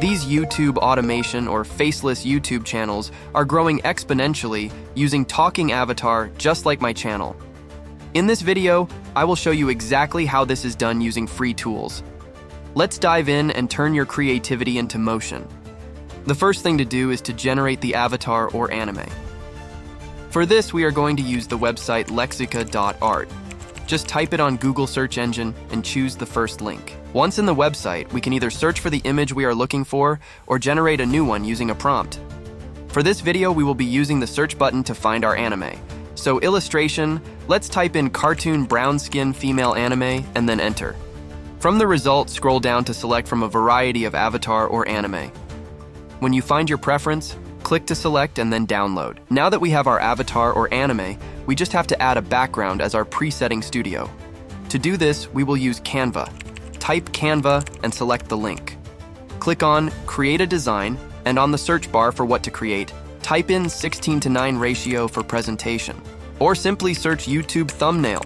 These YouTube automation or faceless YouTube channels are growing exponentially using talking avatar just like my channel. In this video, I will show you exactly how this is done using free tools. Let's dive in and turn your creativity into motion. The first thing to do is to generate the avatar or anime. For this, we are going to use the website lexica.art. Just type it on Google search engine and choose the first link. Once in the website, we can either search for the image we are looking for or generate a new one using a prompt. For this video, we will be using the search button to find our anime. So illustration, let's type in cartoon brown skin female anime and then enter. From the results, scroll down to select from a variety of avatar or anime. When you find your preference, click to select and then download. Now that we have our avatar or anime, we just have to add a background as our presetting studio. To do this, we will use Canva. Type Canva and select the link. Click on Create a Design, and on the search bar for what to create, type in 16:9 ratio for presentation, or simply search YouTube thumbnail.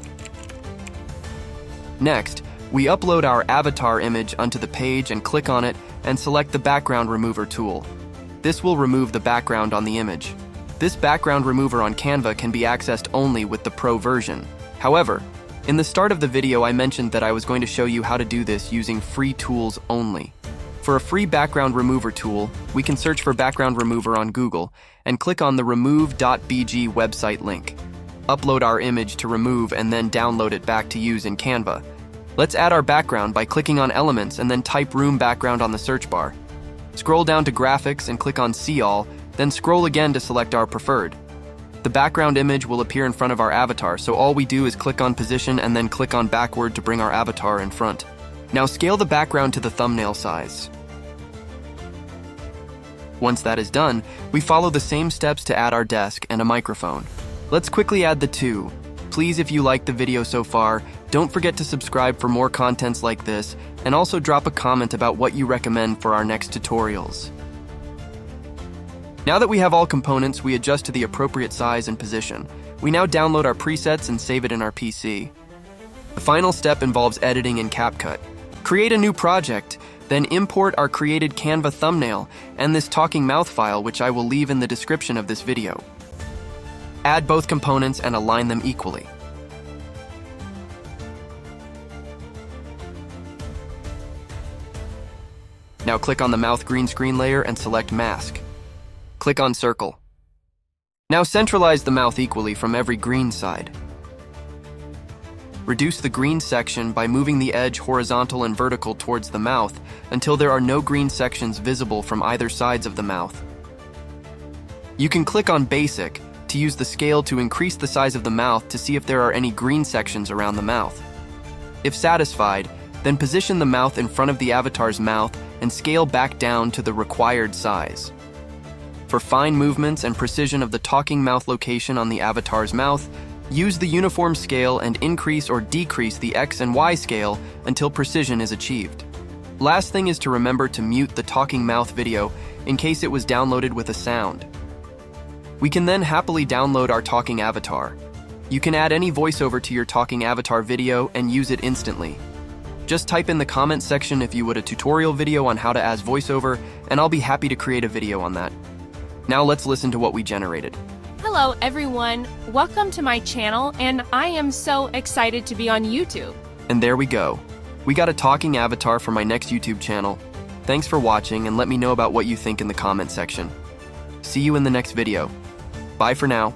Next, we upload our avatar image onto the page and click on it and select the background remover tool. This will remove the background on the image. This background remover on Canva can be accessed only with the Pro version. However, in the start of the video, I mentioned that I was going to show you how to do this using free tools only. For a free background remover tool, we can search for background remover on Google and click on the remove.bg website link. Upload our image to remove and then download it back to use in Canva. Let's add our background by clicking on Elements and then type Room Background on the search bar. Scroll down to Graphics and click on See All, then scroll again to select our preferred. The background image will appear in front of our avatar, so all we do is click on Position and then click on Backward to bring our avatar in front. Now scale the background to the thumbnail size. Once that is done, we follow the same steps to add our desk and a microphone. Let's quickly add the two. Please, if you liked the video so far, don't forget to subscribe for more contents like this, and also drop a comment about what you recommend for our next tutorials. Now that we have all components, we adjust to the appropriate size and position. We now download our presets and save it in our PC. The final step involves editing in CapCut. Create a new project, then import our created Canva thumbnail and this talking mouth file, which I will leave in the description of this video. Add both components and align them equally. Now click on the mouth green screen layer and select Mask. Click on Circle. Now centralize the mouth equally from every green side. Reduce the green section by moving the edge horizontal and vertical towards the mouth until there are no green sections visible from either sides of the mouth. You can click on Basic to use the scale to increase the size of the mouth to see if there are any green sections around the mouth. If satisfied, then position the mouth in front of the avatar's mouth and scale back down to the required size. For fine movements and precision of the talking mouth location on the avatar's mouth, use the uniform scale and increase or decrease the X and Y scale until precision is achieved. Last thing is to remember to mute the talking mouth video in case it was downloaded with a sound. We can then happily download our talking avatar. You can add any voiceover to your talking avatar video and use it instantly. Just type in the comment section if you would a tutorial video on how to add voiceover, and I'll be happy to create a video on that. Now let's listen to what we generated. Hello everyone, welcome to my channel, and I am so excited to be on YouTube. And there we go. We got a talking avatar for my next YouTube channel. Thanks for watching, and let me know about what you think in the comment section. See you in the next video. Bye for now.